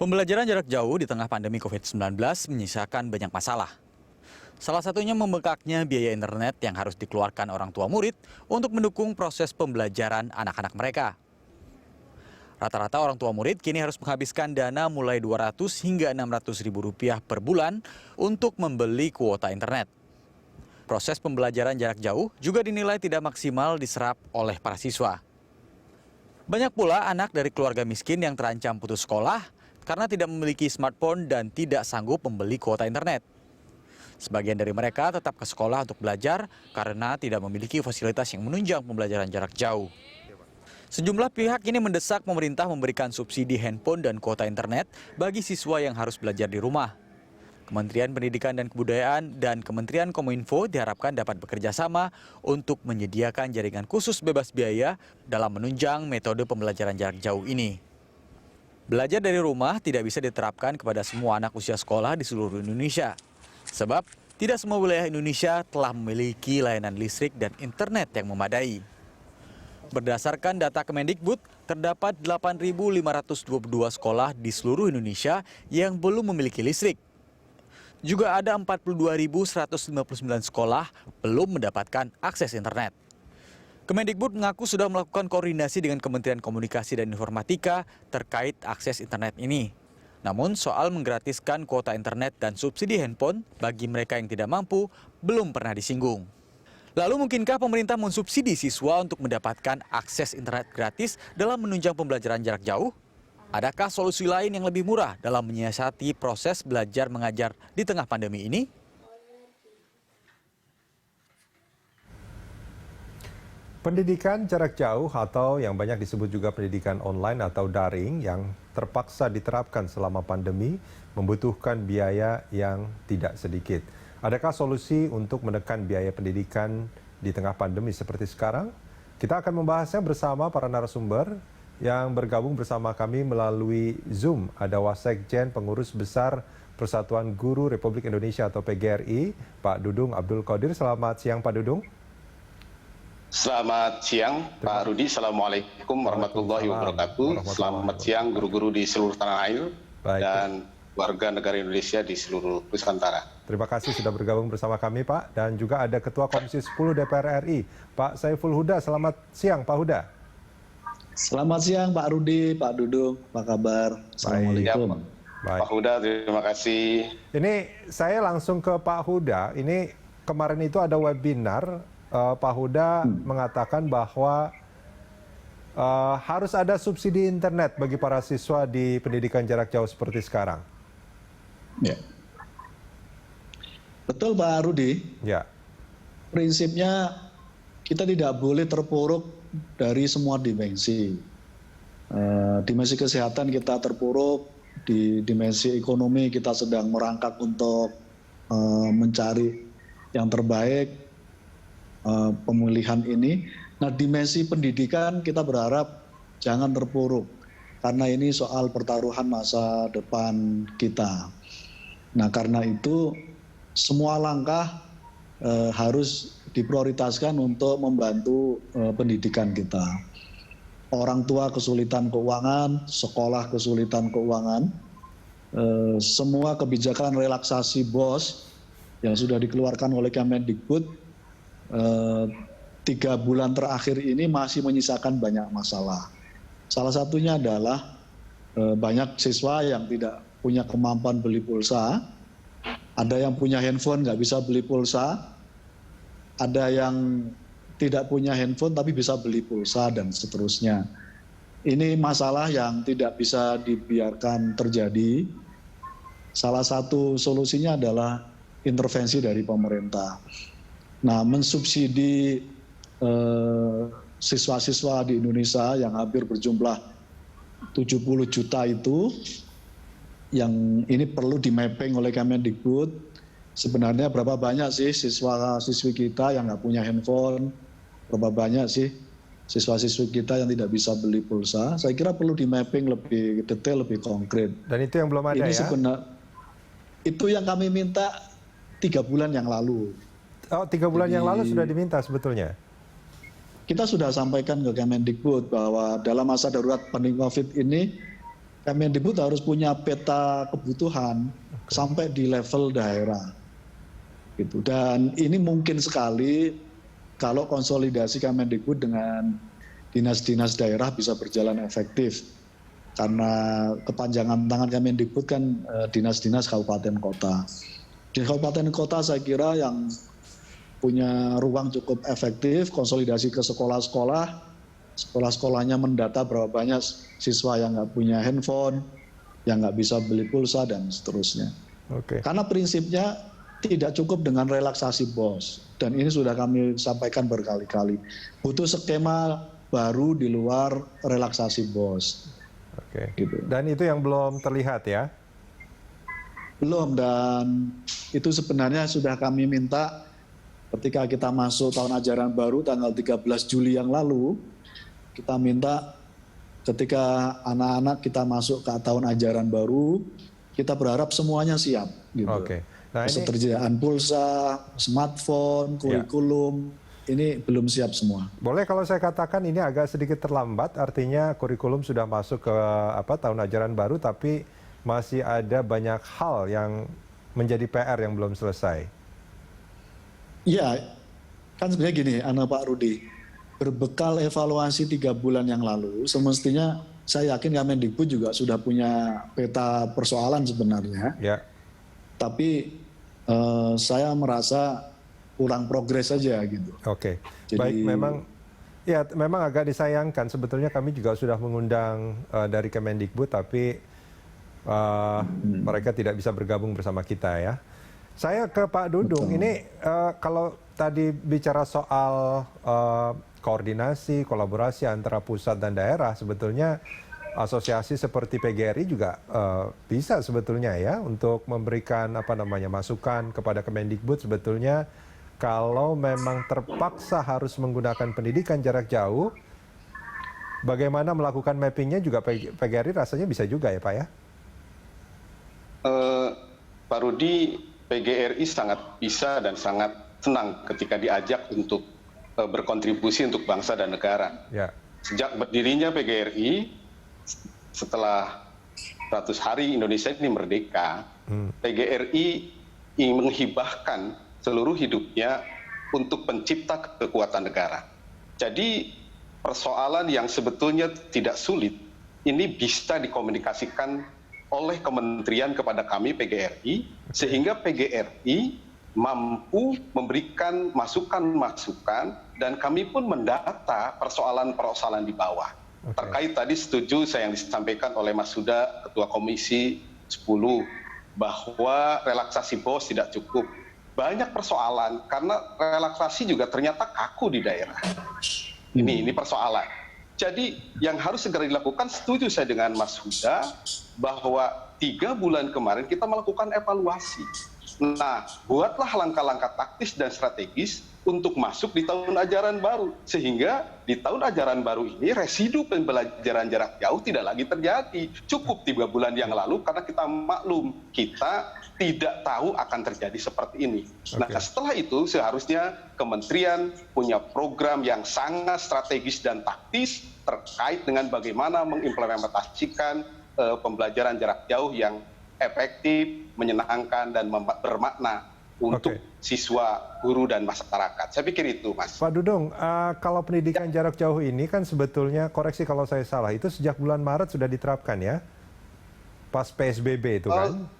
Pembelajaran jarak jauh di tengah pandemi COVID-19 menyisakan banyak masalah. Salah satunya membengkaknya biaya internet yang harus dikeluarkan orang tua murid untuk mendukung proses pembelajaran anak-anak mereka. Rata-rata orang tua murid kini harus menghabiskan dana mulai 200 hingga 600 ribu rupiah per bulan untuk membeli kuota internet. Proses pembelajaran jarak jauh juga dinilai tidak maksimal diserap oleh para siswa. Banyak pula anak dari keluarga miskin yang terancam putus sekolah karena tidak memiliki smartphone dan tidak sanggup membeli kuota internet. Sebagian dari mereka tetap ke sekolah untuk belajar karena tidak memiliki fasilitas yang menunjang pembelajaran jarak jauh. Sejumlah pihak ini mendesak pemerintah memberikan subsidi handphone dan kuota internet bagi siswa yang harus belajar di rumah. Kementerian Pendidikan dan Kebudayaan dan Kementerian Kominfo diharapkan dapat bekerja sama untuk menyediakan jaringan khusus bebas biaya dalam menunjang metode pembelajaran jarak jauh ini. Belajar dari rumah tidak bisa diterapkan kepada semua anak usia sekolah di seluruh Indonesia. Sebab tidak semua wilayah Indonesia telah memiliki layanan listrik dan internet yang memadai. Berdasarkan data Kemendikbud, terdapat 8.522 sekolah di seluruh Indonesia yang belum memiliki listrik. Juga ada 42.159 sekolah belum mendapatkan akses internet. Kemendikbud mengaku sudah melakukan koordinasi dengan Kementerian Komunikasi dan Informatika terkait akses internet ini. Namun soal menggratiskan kuota internet dan subsidi handphone bagi mereka yang tidak mampu belum pernah disinggung. Lalu mungkinkah pemerintah mensubsidi siswa untuk mendapatkan akses internet gratis dalam menunjang pembelajaran jarak jauh? Adakah solusi lain yang lebih murah dalam menyiasati proses belajar mengajar di tengah pandemi ini? Pendidikan jarak jauh atau yang banyak disebut juga pendidikan online atau daring yang terpaksa diterapkan selama pandemi membutuhkan biaya yang tidak sedikit. Adakah solusi untuk menekan biaya pendidikan di tengah pandemi seperti sekarang? Kita akan membahasnya bersama para narasumber yang bergabung bersama kami melalui Zoom. Ada Wasekjen Pengurus Besar Persatuan Guru Republik Indonesia atau PGRI, Pak Dudung Abdul Qadir. Selamat siang Pak Dudung. Selamat siang Pak Rudi, Assalamualaikum warahmatullahi wabarakatuh. Selamat siang guru-guru di seluruh tanah air dan warga negara Indonesia di seluruh Nusantara. Terima kasih sudah bergabung bersama kami Pak. Dan juga ada Ketua Komisi 10 DPR RI, Pak Saiful Huda. Selamat siang Pak Huda. Selamat siang Pak Rudi, Pak Dudung, apa kabar? Assalamualaikum. Baik. Pak Huda, terima kasih. Ini saya langsung ke Pak Huda. Ini kemarin itu ada webinar. Pak Huda mengatakan bahwa harus ada subsidi internet bagi para siswa di pendidikan jarak jauh seperti sekarang. Ya. Betul Pak Rudi. Ya. Prinsipnya kita tidak boleh terpuruk dari semua dimensi. Dimensi kesehatan kita terpuruk, di dimensi ekonomi kita sedang merangkak untuk mencari yang terbaik. Pemulihan ini. Nah, dimensi pendidikan kita berharap jangan terpuruk karena ini soal pertaruhan masa depan kita. Nah, karena itu semua langkah harus diprioritaskan untuk membantu pendidikan kita. Orang tua kesulitan keuangan, sekolah kesulitan keuangan, semua kebijakan relaksasi BOS yang sudah dikeluarkan oleh Kemendikbud 3 bulan terakhir ini masih menyisakan banyak masalah. Salah satunya adalah banyak siswa yang tidak punya kemampuan beli pulsa, ada yang punya handphone nggak bisa beli pulsa, ada yang tidak punya handphone tapi bisa beli pulsa dan seterusnya. Ini masalah yang tidak bisa dibiarkan terjadi. Salah satu solusinya adalah intervensi dari pemerintah. Nah, mensubsidi siswa-siswa di Indonesia yang hampir berjumlah 70 juta itu, yang ini perlu di-mapping oleh Kemendikbud. Sebenarnya berapa banyak sih siswa-siswi kita yang nggak punya handphone, berapa banyak sih siswa-siswi kita yang tidak bisa beli pulsa. Saya kira perlu di-mapping lebih detail, lebih konkret. Dan itu yang belum ada ini ya? Itu yang kami minta 3 bulan yang lalu. Oh, 3 bulan yang lalu sudah diminta sebetulnya? Kita sudah sampaikan ke Kemendikbud bahwa dalam masa darurat pandemi COVID ini Kemendikbud harus punya peta kebutuhan sampai di level daerah. Gitu. Dan ini mungkin sekali kalau konsolidasi Kemendikbud dengan dinas-dinas daerah bisa berjalan efektif. Karena kepanjangan tangan Kemendikbud kan dinas-dinas kabupaten kota. Di kabupaten kota saya kira yang punya ruang cukup efektif, konsolidasi ke sekolah-sekolah, sekolah-sekolahnya mendata berapa banyak siswa yang nggak punya handphone, yang nggak bisa beli pulsa, dan seterusnya. Karena prinsipnya tidak cukup dengan relaksasi BOS, dan ini sudah kami sampaikan berkali-kali. Butuh skema baru di luar relaksasi BOS. Gitu. Dan itu yang belum terlihat ya? Belum, dan itu sebenarnya sudah kami minta ketika kita masuk tahun ajaran baru tanggal 13 Juli yang lalu, kita minta ketika anak-anak kita masuk ke tahun ajaran baru, kita berharap semuanya siap. Gitu. Nah, ketersediaan pulsa, smartphone, kurikulum, ini belum siap semua. Boleh kalau saya katakan ini agak sedikit terlambat, artinya kurikulum sudah masuk ke tahun ajaran baru, tapi masih ada banyak hal yang menjadi PR yang belum selesai. Iya, kan sebenarnya gini, Pak Rudi, berbekal evaluasi 3 bulan yang lalu, semestinya saya yakin Kemendikbud juga sudah punya peta persoalan sebenarnya. Ya. Tapi saya merasa kurang progres saja gitu. Jadi, baik, memang agak disayangkan. Sebetulnya kami juga sudah mengundang dari Kemendikbud, tapi mereka tidak bisa bergabung bersama kita ya. Saya ke Pak Dudung. Ini kalau tadi bicara soal koordinasi, kolaborasi antara pusat dan daerah, sebetulnya asosiasi seperti PGRI juga bisa sebetulnya ya untuk memberikan masukan kepada Kemendikbud. Sebetulnya kalau memang terpaksa harus menggunakan pendidikan jarak jauh, bagaimana melakukan mappingnya juga PGRI rasanya bisa juga ya Pak ya? Pak Rudi, PGRI sangat bisa dan sangat senang ketika diajak untuk berkontribusi untuk bangsa dan negara. Ya. Sejak berdirinya PGRI, setelah 100 hari Indonesia ini merdeka, PGRI ingin menghibahkan seluruh hidupnya untuk pencipta kekuatan negara. Jadi persoalan yang sebetulnya tidak sulit, ini bisa dikomunikasikan oleh kementerian kepada kami PGRI, sehingga PGRI mampu memberikan masukan-masukan dan kami pun mendata persoalan-persoalan di bawah. Terkait tadi setuju saya yang disampaikan oleh Mas Huda, Ketua Komisi 10, bahwa relaksasi BOS tidak cukup. Banyak persoalan karena relaksasi juga ternyata kaku di daerah. Ini persoalan. Jadi yang harus segera dilakukan, setuju saya dengan Mas Huda, bahwa 3 bulan kemarin kita melakukan evaluasi. Nah, buatlah langkah-langkah taktis dan strategis untuk masuk di tahun ajaran baru. Sehingga di tahun ajaran baru ini residu pembelajaran jarak jauh tidak lagi terjadi. Cukup 3 bulan yang lalu karena kita maklum, kita tidak tahu akan terjadi seperti ini. Nah, setelah itu seharusnya kementerian punya program yang sangat strategis dan taktis terkait dengan bagaimana mengimplementasikan pembelajaran jarak jauh yang efektif, menyenangkan, dan bermakna untuk siswa, guru, dan masyarakat. Saya pikir itu, Mas. Pak Dudung, kalau pendidikan jarak jauh ini kan sebetulnya, koreksi kalau saya salah, itu sejak bulan Maret sudah diterapkan ya? Pas PSBB itu kan?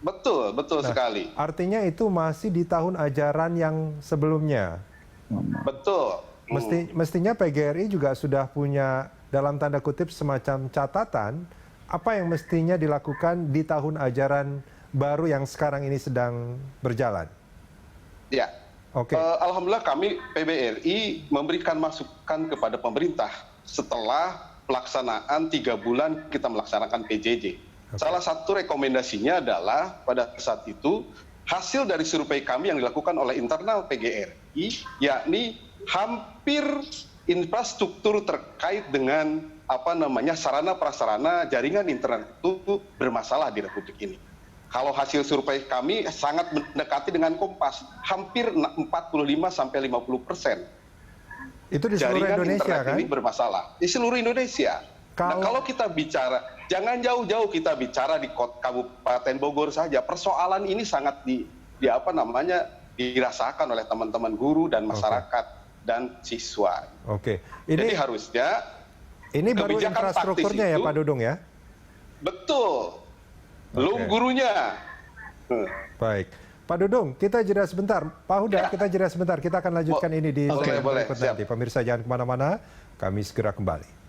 Betul sekali. Artinya itu masih di tahun ajaran yang sebelumnya? Betul. Mestinya PGRI juga sudah punya, dalam tanda kutip, semacam catatan, apa yang mestinya dilakukan di tahun ajaran baru yang sekarang ini sedang berjalan? Ya, alhamdulillah kami PBRI memberikan masukan kepada pemerintah setelah pelaksanaan 3 bulan kita melaksanakan PJJ. Salah satu rekomendasinya adalah pada saat itu hasil dari survei kami yang dilakukan oleh internal PGRI, yakni hampir infrastruktur terkait dengan sarana prasarana jaringan internet itu bermasalah di Republik ini. Kalau hasil survei kami sangat mendekati dengan Kompas, hampir 45-50%. Itu di seluruh Indonesia kan? Ini bermasalah di seluruh Indonesia. Kalau kita bicara, jangan jauh-jauh kita bicara di Kabupaten Bogor saja. Persoalan ini sangat dirasakan oleh teman-teman guru dan masyarakat dan siswa. Jadi harusnya ini baru infrastrukturnya ya Pak Dudung ya? Betul. Belum gurunya. Baik. Pak Dudung, kita jeda sebentar. Pak Huda, kita jeda sebentar. Kita akan lanjutkan ini di segmen berikut nanti. Pemirsa jangan kemana-mana, kami segera kembali.